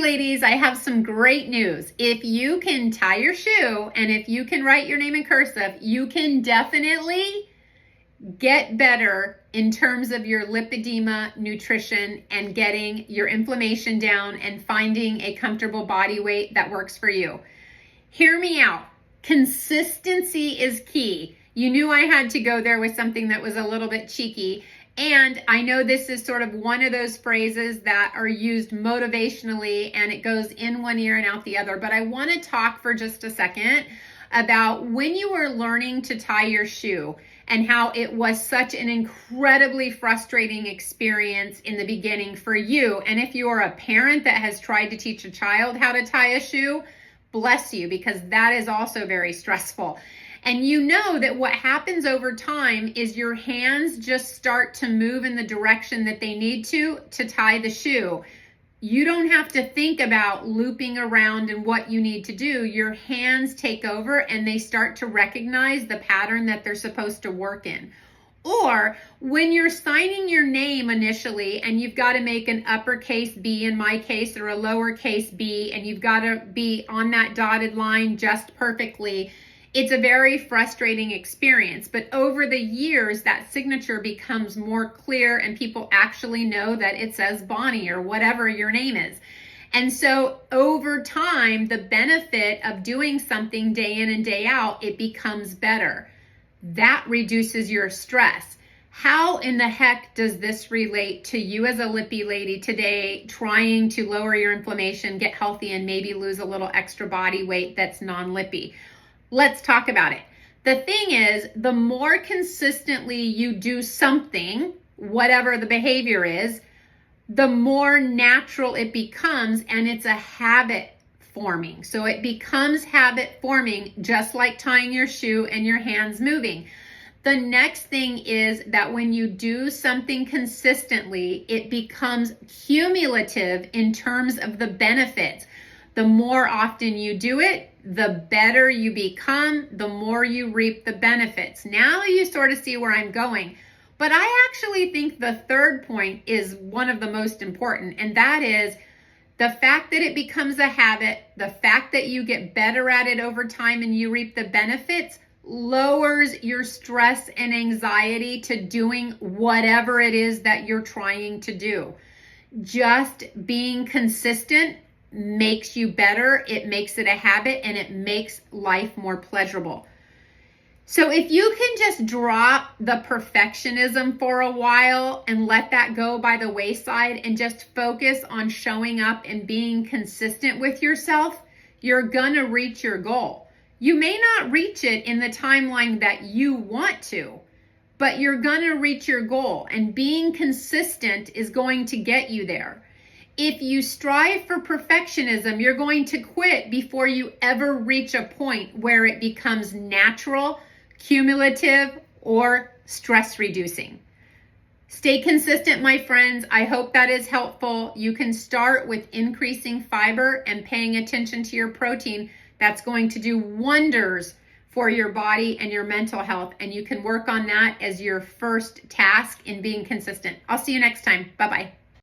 Ladies, I have some great news. If you can tie your shoe and if you can write your name in cursive, you can definitely get better in terms of your lipedema, nutrition, and getting your inflammation down and finding a comfortable body weight that works for you. Hear me out. Consistency is key. You knew I had to go there with something that was a little bit cheeky. And I know this is sort of one of those phrases that are used motivationally and it goes in one ear and out the other. But I want to talk for just a second about when you were learning to tie your shoe and how it was such an incredibly frustrating experience in the beginning for you. And if you are a parent that has tried to teach a child how to tie a shoe, bless you, because that is also very stressful. And you know that what happens over time is your hands just start to move in the direction that they need to tie the shoe. You don't have to think about looping around and what you need to do. Your hands take over and they start to recognize the pattern that they're supposed to work in. Or when you're signing your name initially and you've got to make an uppercase B in my case or a lowercase b, and you've got to be on that dotted line just perfectly, it's a very frustrating experience. But over the years, that signature becomes more clear and people actually know that it says Bonnie or whatever your name is. And so over time, the benefit of doing something day in and day out, it becomes better. That reduces your stress. How in the heck does this relate to you as a lippy lady today trying to lower your inflammation, get healthy, and maybe lose a little extra body weight that's non-lippy? Let's talk about it. The thing is, the more consistently you do something, whatever the behavior is, the more natural it becomes, and it's a habit forming. So it becomes habit forming, just like tying your shoe and your hands moving. The next thing is that when you do something consistently, it becomes cumulative in terms of the benefits. The more often you do it, the better you become, the more you reap the benefits. Now you sort of see where I'm going. But I actually think the third point is one of the most important, and that is the fact that it becomes a habit, the fact that you get better at it over time and you reap the benefits, lowers your stress and anxiety to doing whatever it is that you're trying to do. Just being consistent makes you better, it makes it a habit, and it makes life more pleasurable. So if you can just drop the perfectionism for a while and let that go by the wayside and just focus on showing up and being consistent with yourself, you're gonna reach your goal. You may not reach it in the timeline that you want to, but you're gonna reach your goal, and being consistent is going to get you there. If you strive for perfectionism, you're going to quit before you ever reach a point where it becomes natural, cumulative, or stress reducing. Stay consistent, my friends. I hope that is helpful. You can start with increasing fiber and paying attention to your protein. That's going to do wonders for your body and your mental health. And you can work on that as your first task in being consistent. I'll see you next time. Bye-bye.